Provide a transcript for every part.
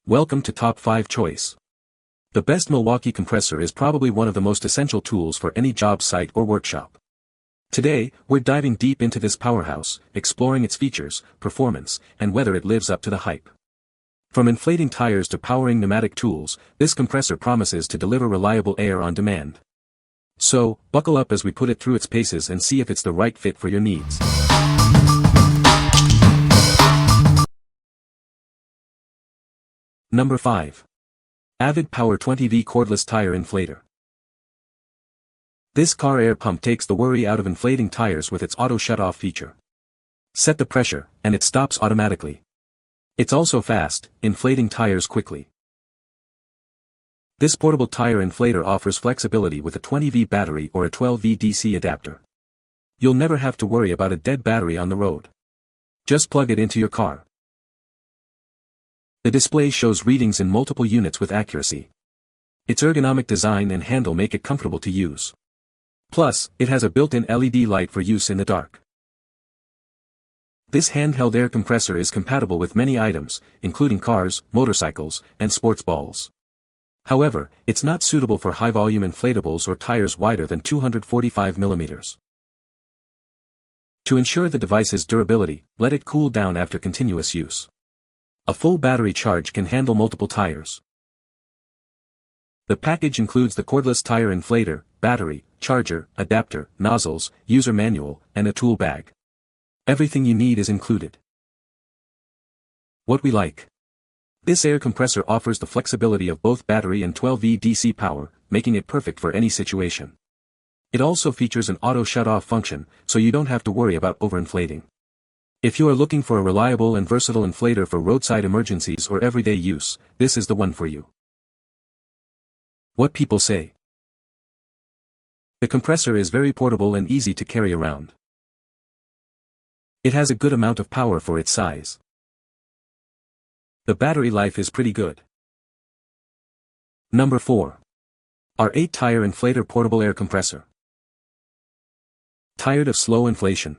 Welcome to Top 5 Choice. The best Milwaukee compressor is probably one of the most essential tools for any job site or workshop. Today, we're diving deep into this powerhouse, exploring its features, performance, and whether it lives up to the hype. From inflating tires to powering pneumatic tools, this compressor promises to deliver reliable air on demand. So, buckle up as we put it through its paces and see if it's the right fit for your needs. Number 5. AVID Power 20V Cordless Tire Inflator. This car air pump takes the worry out of inflating tires with its auto shut-off feature. Set the pressure, and it stops automatically. It's also fast, inflating tires quickly. This portable tire inflator offers flexibility with a 20V battery or a 12V DC adapter. You'll never have to worry about a dead battery on the road. Just plug it into your car. The display shows readings in multiple units with accuracy. Its ergonomic design and handle make it comfortable to use. Plus, it has a built-in LED light for use in the dark. This handheld air compressor is compatible with many items, including cars, motorcycles, and sports balls. However, it's not suitable for high-volume inflatables or tires wider than 245 mm. To ensure the device's durability, let it cool down after continuous use. A full battery charge can handle multiple tires. The package includes the cordless tire inflator, battery, charger, adapter, nozzles, user manual, and a tool bag. Everything you need is included. What we like. This air compressor offers the flexibility of both battery and 12V DC power, making it perfect for any situation. It also features an auto shut-off function, so you don't have to worry about overinflating. If you are looking for a reliable and versatile inflator for roadside emergencies or everyday use, this is the one for you. What people say. The compressor is very portable and easy to carry around. It has a good amount of power for its size. The battery life is pretty good. Number 4. R8 Tire Inflator Portable Air Compressor. Tired of slow inflation?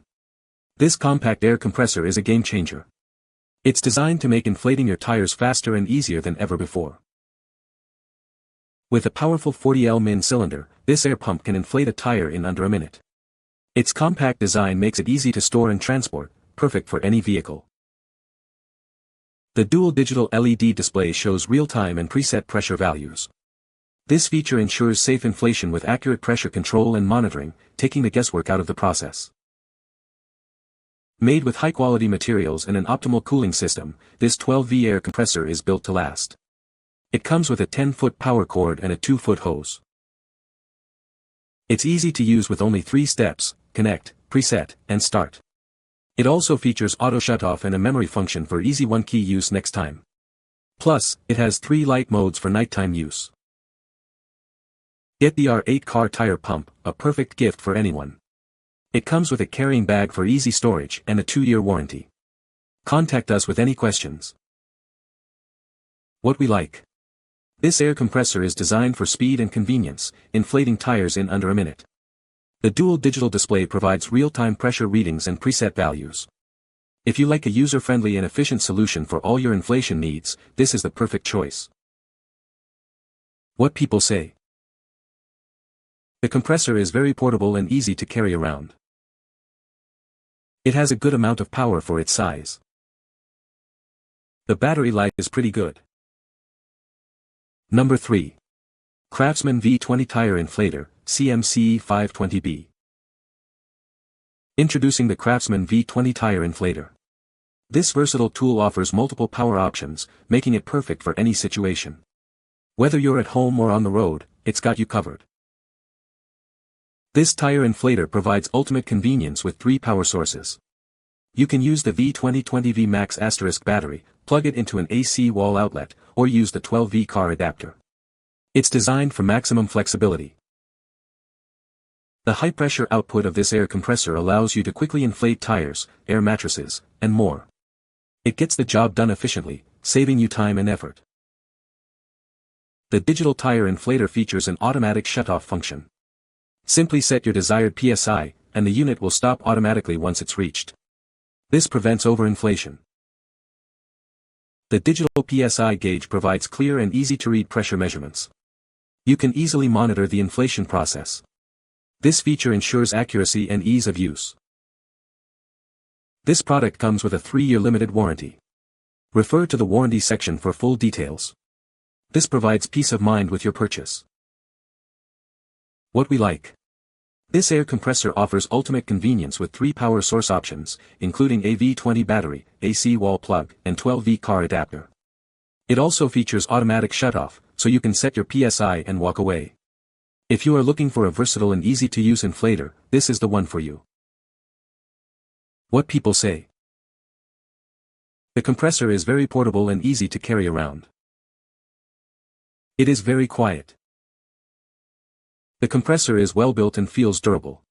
This compact air compressor is a game-changer. It's designed to make inflating your tires faster and easier than ever before. With a powerful 40L min cylinder, this air pump can inflate a tire in under a minute. Its compact design makes it easy to store and transport, perfect for any vehicle. The dual digital LED display shows real-time and preset pressure values. This feature ensures safe inflation with accurate pressure control and monitoring, taking the guesswork out of the process. Made with high-quality materials and an optimal cooling system, this 12V air compressor is built to last. It comes with a 10-foot power cord and a 2-foot hose. It's easy to use with only 3 steps: connect, preset, and start. It also features auto shut-off and a memory function for easy one-key use next time. Plus, it has 3 light modes for nighttime use. Get the R8 car tire pump, a perfect gift for anyone. It comes with a carrying bag for easy storage and a 2-year warranty. Contact us with any questions. What we like. This air compressor is designed for speed and convenience, inflating tires in under a minute. The dual digital display provides real-time pressure readings and preset values. If you like a user-friendly and efficient solution for all your inflation needs, this is the perfect choice. What people say. The compressor is very portable and easy to carry around. It has a good amount of power for its size. The battery life is pretty good. Number 3. CRAFTSMAN V20 Tire Inflator, CMCE 520B. Introducing the CRAFTSMAN V20 Tire Inflator. This versatile tool offers multiple power options, making it perfect for any situation. Whether you're at home or on the road, it's got you covered. This tire inflator provides ultimate convenience with 3 power sources. You can use the V20 20V Max * battery, plug it into an AC wall outlet, or use the 12V car adapter. It's designed for maximum flexibility. The high-pressure output of this air compressor allows you to quickly inflate tires, air mattresses, and more. It gets the job done efficiently, saving you time and effort. The digital tire inflator features an automatic shut-off function. Simply set your desired PSI, and the unit will stop automatically once it's reached. This prevents overinflation. The digital PSI gauge provides clear and easy-to-read pressure measurements. You can easily monitor the inflation process. This feature ensures accuracy and ease of use. This product comes with a 3-year limited warranty. Refer to the warranty section for full details. This provides peace of mind with your purchase. What we like. This air compressor offers ultimate convenience with 3 power source options, including a V20 battery, AC wall plug, and 12V car adapter. It also features automatic shutoff, so you can set your PSI and walk away. If you are looking for a versatile and easy-to-use inflator, this is the one for you. What people say. The compressor is very portable and easy to carry around. It is very quiet. The compressor is well built and feels durable.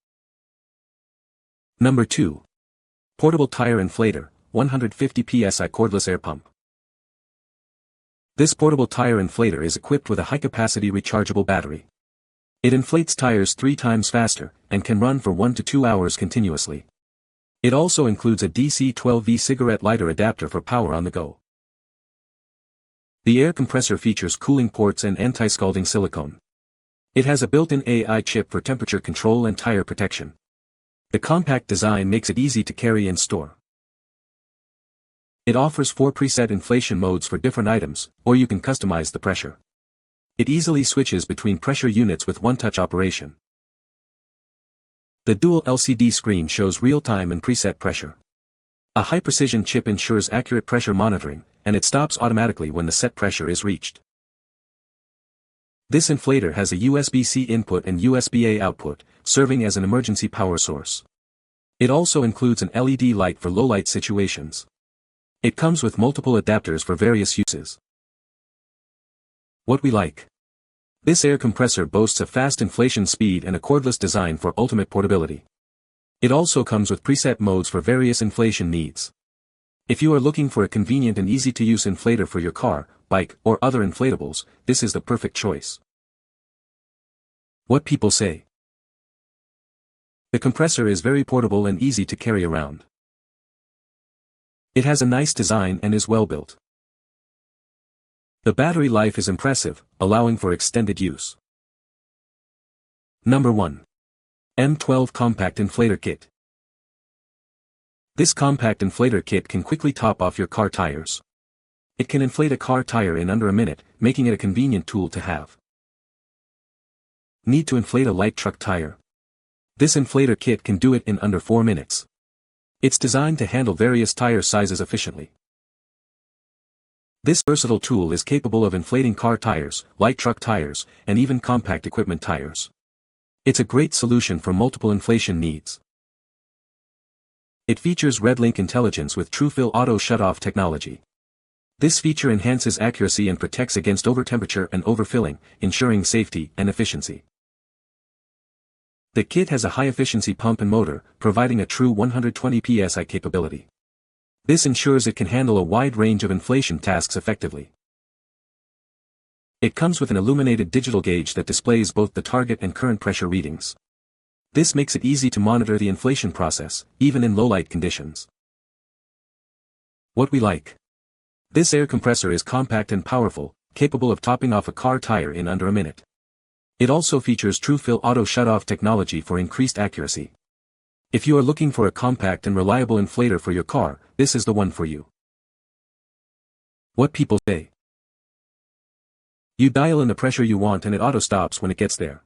Number 2. Portable tire inflator, 150 psi cordless air pump. This portable tire inflator is equipped with a high-capacity rechargeable battery. It inflates tires 3 times faster, and can run for 1 to 2 hours continuously. It also includes a DC 12V cigarette lighter adapter for power on the go. The air compressor features cooling ports and anti-scalding silicone. It has a built-in AI chip for temperature control and tire protection. The compact design makes it easy to carry and store. It offers 4 preset inflation modes for different items, or you can customize the pressure. It easily switches between pressure units with one-touch operation. The dual LCD screen shows real-time and preset pressure. A high-precision chip ensures accurate pressure monitoring, and it stops automatically when the set pressure is reached. This inflator has a USB-C input and USB-A output, serving as an emergency power source. It also includes an LED light for low-light situations. It comes with multiple adapters for various uses. What we like. This air compressor boasts a fast inflation speed and a cordless design for ultimate portability. It also comes with preset modes for various inflation needs. If you are looking for a convenient and easy-to-use inflator for your car, bike, or other inflatables, this is the perfect choice. What people say. The compressor is very portable and easy to carry around. It has a nice design and is well built. The battery life is impressive, allowing for extended use. Number 1. M12 Compact Inflator Kit. This compact inflator kit can quickly top off your car tires. It can inflate a car tire in under a minute, making it a convenient tool to have. Need to inflate a light truck tire? This inflator kit can do it in under 4 minutes. It's designed to handle various tire sizes efficiently. This versatile tool is capable of inflating car tires, light truck tires, and even compact equipment tires. It's a great solution for multiple inflation needs. It features RedLink intelligence with TrueFill auto shutoff technology. This feature enhances accuracy and protects against overtemperature and overfilling, ensuring safety and efficiency. The kit has a high-efficiency pump and motor, providing a true 120 psi capability. This ensures it can handle a wide range of inflation tasks effectively. It comes with an illuminated digital gauge that displays both the target and current pressure readings. This makes it easy to monitor the inflation process, even in low-light conditions. What we like. This air compressor is compact and powerful, capable of topping off a car tire in under a minute. It also features TrueFill auto shutoff technology for increased accuracy. If you are looking for a compact and reliable inflator for your car, this is the one for you. What people say. You dial in the pressure you want and it auto-stops when it gets there.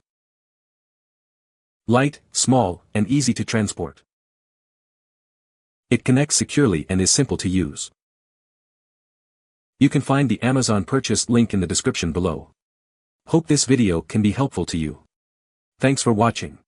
Light, small, and easy to transport. It connects securely and is simple to use. You can find the Amazon purchase link in the description below. Hope this video can be helpful to you. Thanks for watching.